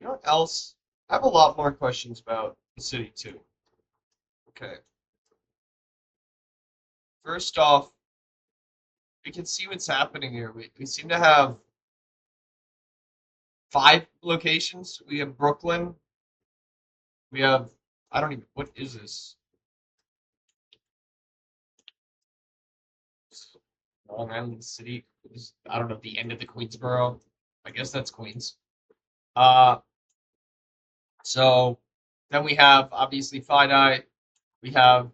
You know what else? I have a lot more questions about the city too. Okay. First off, we can see what's happening here. We seem to have five locations. We have Brooklyn. We have, I don't even, what is this? Long Island City. I don't know, the end of the Queensboro. I guess that's Queens. Uh, so then we have obviously Finite. We have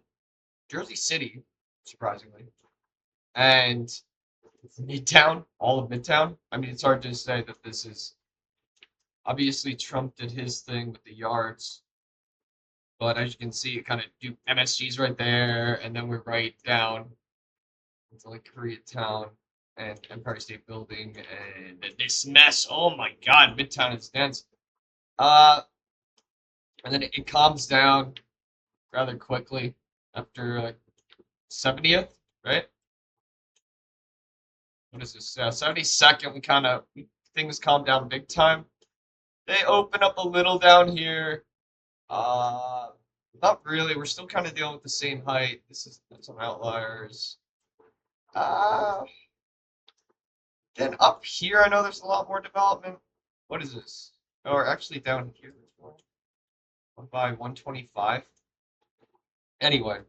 Jersey City, surprisingly, and Midtown, all of Midtown. I mean, it's hard to say that this is obviously Trump did his thing with the yards, but as you can see, it kind of do MSG's right there, and then we're right down into like Koreatown and Empire State Building, and this mess. Oh my God, Midtown is dense. Uh, and then it calms down rather quickly after like 70th, right? What is this? 72nd, we kind of things calm down big time. They open up a little down here. Uh, Not really. We're still kind of dealing with the same height. This is some outliers. Uh, then up here, I know there's a lot more development. What is this? Or actually down here, there's more. One by 125. Anyway,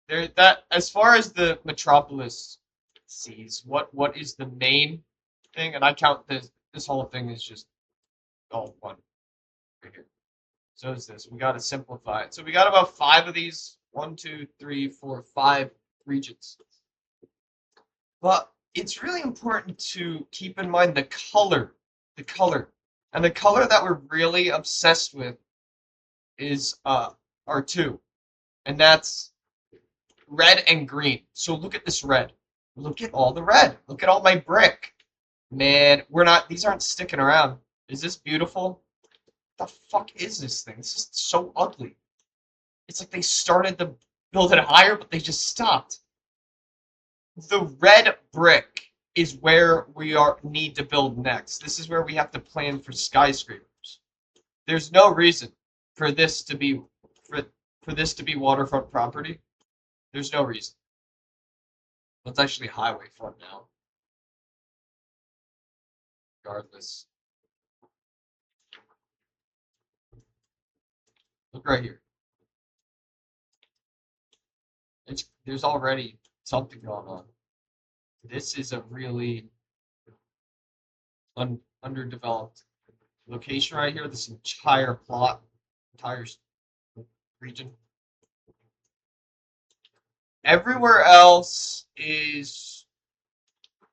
there that as far as the metropolis sees, what is the main thing? And I count this whole thing as just all one right here. So is this. We got to simplify it. So we got about five of these. One, two, three, four, five regions. But it's really important to keep in mind the color. The color. And the color that we're really obsessed with is R2. And that's red and green. So look at this red. Look at all the red. Look at all my brick. Man, we're not these aren't sticking around. Is this beautiful? The fuck is this thing? This is so ugly. It's like they started to build it higher, but they just stopped. The red brick is where we are need to build next. This is where we have to plan for skyscrapers. There's no reason for this to be for, for this to be waterfront property. There's no reason. It's actually highway front now. Regardless. Look right here. There's already something going on. This is a really underdeveloped location right here. This entire plot, entire region. Everywhere else is.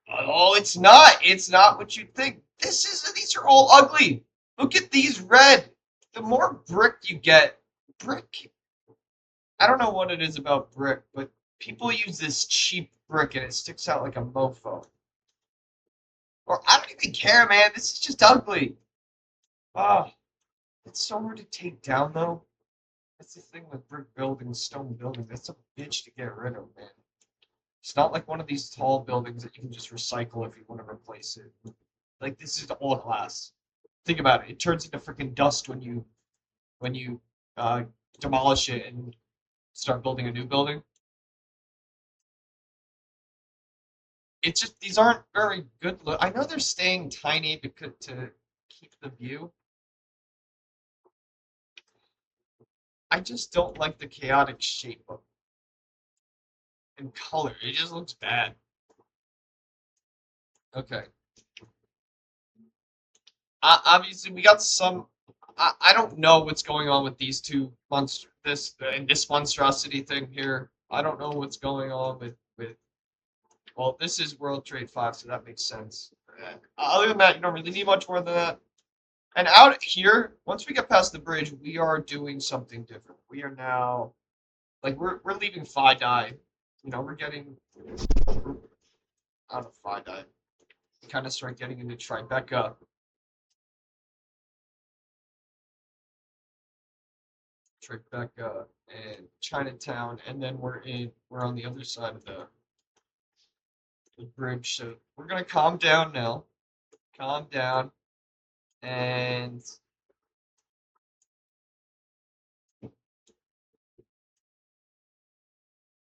Oh, it's not. It's not what you think. These are all ugly. Look at these red. The more brick you get, brick. I don't know what it is about brick, but people use this cheap brick and it sticks out like a mofo. Or I don't even care, man. This is just ugly. Ah, it's so hard to take down though. That's the thing with brick buildings, stone buildings. That's a bitch to get rid of, man. It's not like one of these tall buildings that you can just recycle if you want to replace it. Like this is all glass. Think about it. It turns into freaking dust when you uh, demolish it and start building a new building. It's just these aren't very good. I know they're staying tiny because to keep the view. I just don't like the chaotic shape of and color. It just looks bad. Okay. Obviously, we got some. I don't know what's going on with these two monster this and this monstrosity thing here. I don't know what's going on with. Well, this is World Trade 5, so that makes sense. Other than that, you don't really need much more than that. And out here, once we get past the bridge, we are doing something different. We are now like we're leaving Fi-Dye. You know, we're getting out of Fi-Dye. Kind of start getting into Tribeca. Tribeca and Chinatown, and then we're on the other side of the bridge. So we're gonna calm down now. Calm down And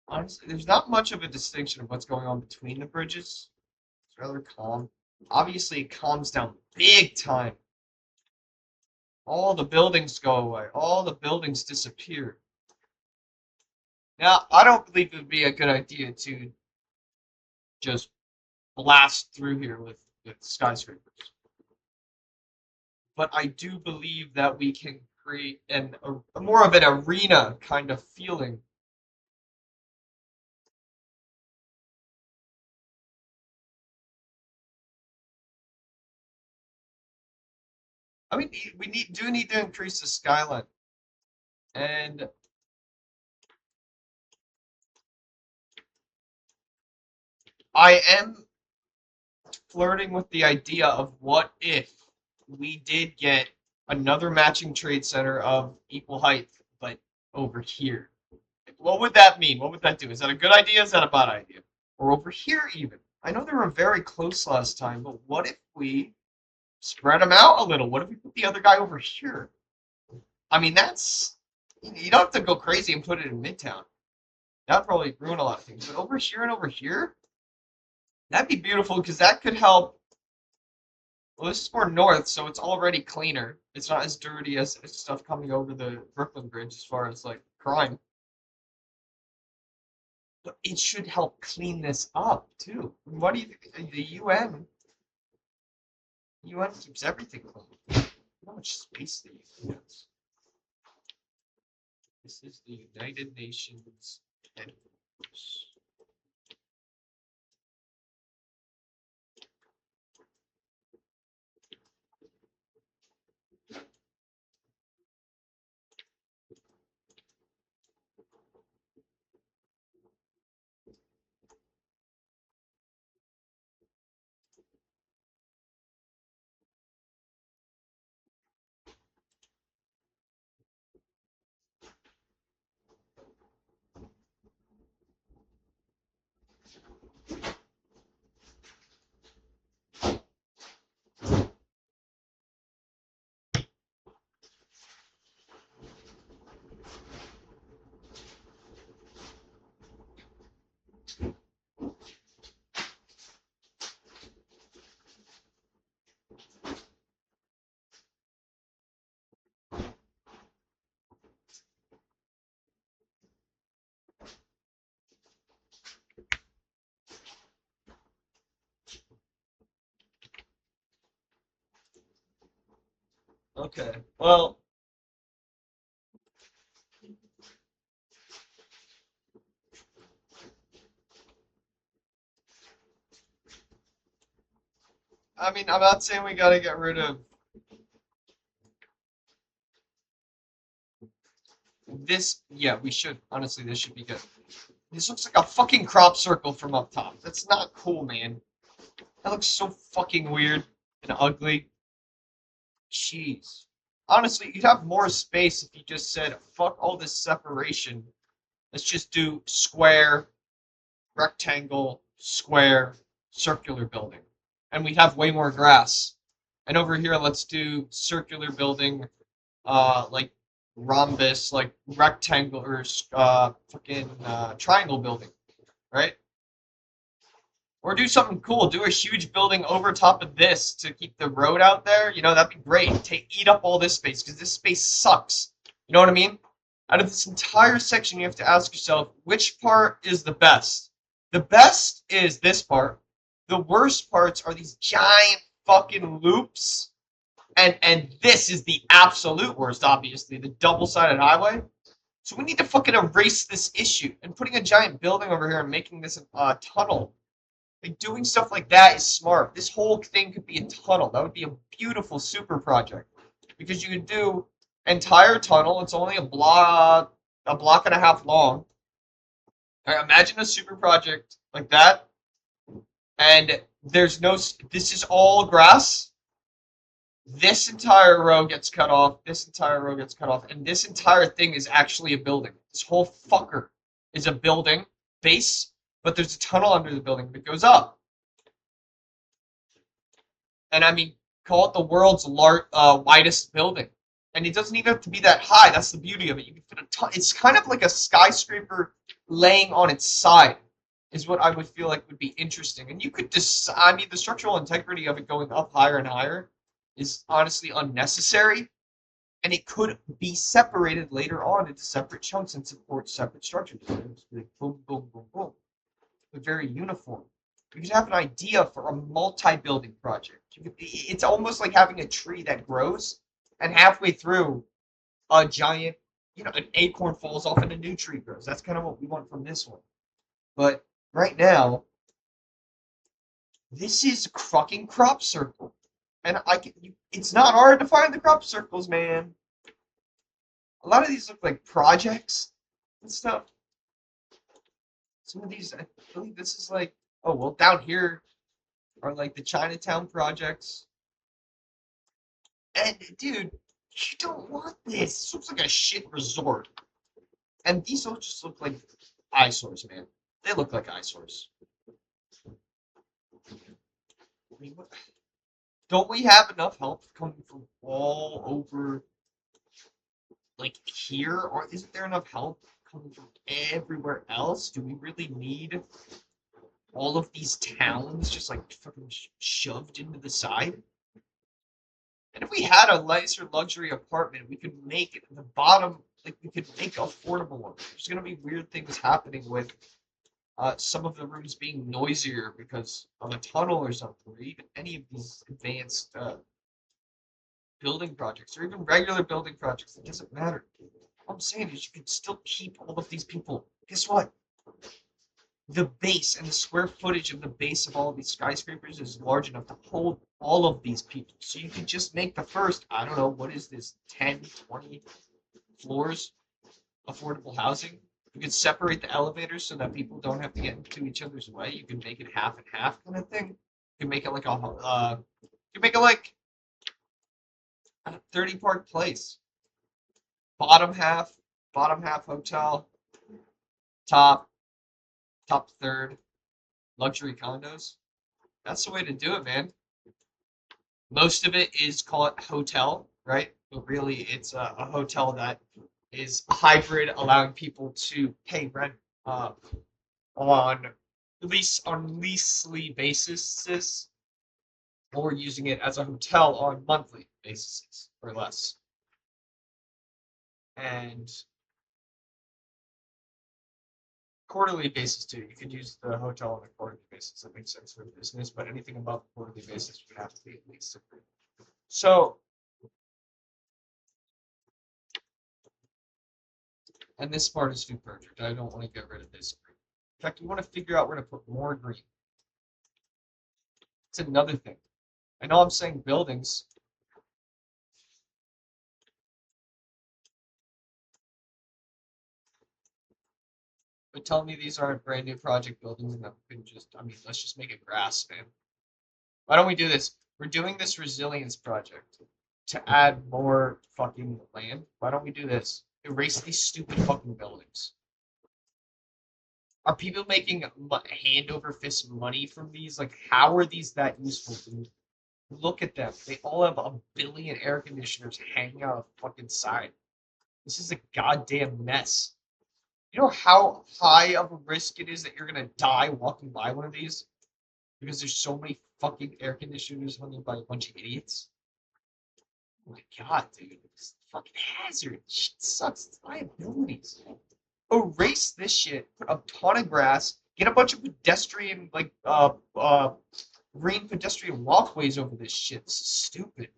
honestly, there's not much of a distinction of what's going on between the bridges. It's rather calm. Obviously, it calms down big time. All the buildings go away. All the buildings disappear. Now, I don't believe it would be a good idea to just blast through here with skyscrapers. But I do believe that we can create a more of an arena kind of feeling. I mean, do need to increase the skyline, and I am flirting with the idea of what if we did get another matching trade center of equal height, but over here. What would that mean? What would that do? Is that a good idea? Is that a bad idea? Or over here even? I know they were very close last time, but what if we spread them out a little? What if we put the other guy over here? I mean, that's you don't have to go crazy and put it in Midtown. That'd probably ruin a lot of things. But over here and over here, that'd be beautiful because that could help. Well, this is more north, so it's already cleaner. It's not as dirty as stuff coming over the Brooklyn Bridge as far as like crime. But it should help clean this up too. What do you think? The UN keeps everything clean. How much space the UN has. This is the United Nations headquarters. Okay. Well, I mean, I'm not saying we gotta get rid of this. Yeah, we should. Honestly, this should be good. This looks like a fucking crop circle from up top. That's not cool, man. That looks so fucking weird and ugly. Jeez. Honestly, you'd have more space if you just said, fuck all this separation. Let's just do square, rectangle, square, circular building. And we'd have way more grass. And over here, let's do circular building, like rhombus, like rectangle, or fucking triangle building, right? Or do something cool. Do a huge building over top of this to keep the road out there. You know, that'd be great. Eat up all this space because this space sucks. You know what I mean? Out of this entire section, you have to ask yourself, which part is the best? The best is this part. The worst parts are these giant fucking loops. And this is the absolute worst, obviously, the double-sided highway. So we need to fucking erase this issue. And putting a giant building over here and making this a tunnel, like doing stuff like that is smart. This whole thing could be a tunnel. That would be a beautiful super project because you could do entire tunnel. It's only a block and a half long. Right, imagine a super project like that, and there's no. This is all grass. This entire row gets cut off. This entire row gets cut off, and this entire thing is actually a building. This whole fucker is a building base, but there's a tunnel under the building that goes up. And I mean, call it the world's widest building. And it doesn't even have to be that high. That's the beauty of it. You can fit a ton. It's kind of like a skyscraper laying on its side, is what I would feel like would be interesting. And you could decide. I mean, the structural integrity of it going up higher and higher is honestly unnecessary. And it could be separated later on into separate chunks and support separate structures. Like boom, boom, boom, boom. But very uniform. You could have an idea for a multi-building project. It's almost like having a tree that grows, and halfway through, a giant, an acorn falls off and a new tree grows. That's kind of what we want from this one. But right now, this is a fucking crop circle, and it's not hard to find the crop circles, man. A lot of these look like projects and stuff. Some of these, I believe this is like, oh, well, down here are like the Chinatown projects. And, dude, you don't want this. This looks like a shit resort. And these don't just look like eyesores, man. They look like eyesores. I mean, don't we have enough help coming from all over, like, here? Or isn't there enough help coming from everywhere else? Do we really need all of these towns just, like, fucking shoved into the side? And if we had a nicer luxury apartment, we could make the bottom, like, we could make affordable ones. There's going to be weird things happening with some of the rooms being noisier because of a tunnel or something, or even any of these advanced building projects, or even regular building projects. It doesn't matter. What I'm saying is you can still keep all of these people. Guess what? The base and the square footage of the base of all of these skyscrapers is large enough to hold all of these people. So you can just make the first, I don't know, what is this, 10, 20 floors affordable housing? You can separate the elevators so that people don't have to get into each other's way. You can make it half and half kind of thing. You can make it like a 30 Park Place. Bottom half hotel, top third, luxury condos. That's the way to do it, man. Most of it is, call it hotel, right? But really, it's a hotel that is hybrid, allowing people to pay rent on leasely basis, or using it as a hotel on monthly basis or less. And quarterly basis too. You could use the hotel on a quarterly basis. That makes sense for business, but anything above the quarterly basis would have to be at least approved. So, and this part is too perfect. I don't want to get rid of this green. In fact, we want to figure out where to put more green. It's another thing. I know I'm saying buildings. But tell me these aren't brand new project buildings and that we can just, I mean, let's just make it grass, man. Why don't we do this? We're doing this resilience project to add more fucking land. Why don't we do this? Erase these stupid fucking buildings. Are people making hand over fist money from these? Like, how are these that useful, dude? Look at them. They all have a billion air conditioners hanging out the fucking side. This is a goddamn mess. You know how high of a risk it is that you're gonna die walking by one of these? Because there's so many fucking air conditioners hung by a bunch of idiots. Oh my god, dude. It's a fucking hazard. Shit sucks. It's liabilities. Erase this shit. Put a ton of grass. Get a bunch of pedestrian, like, green pedestrian walkways over this shit. This is stupid.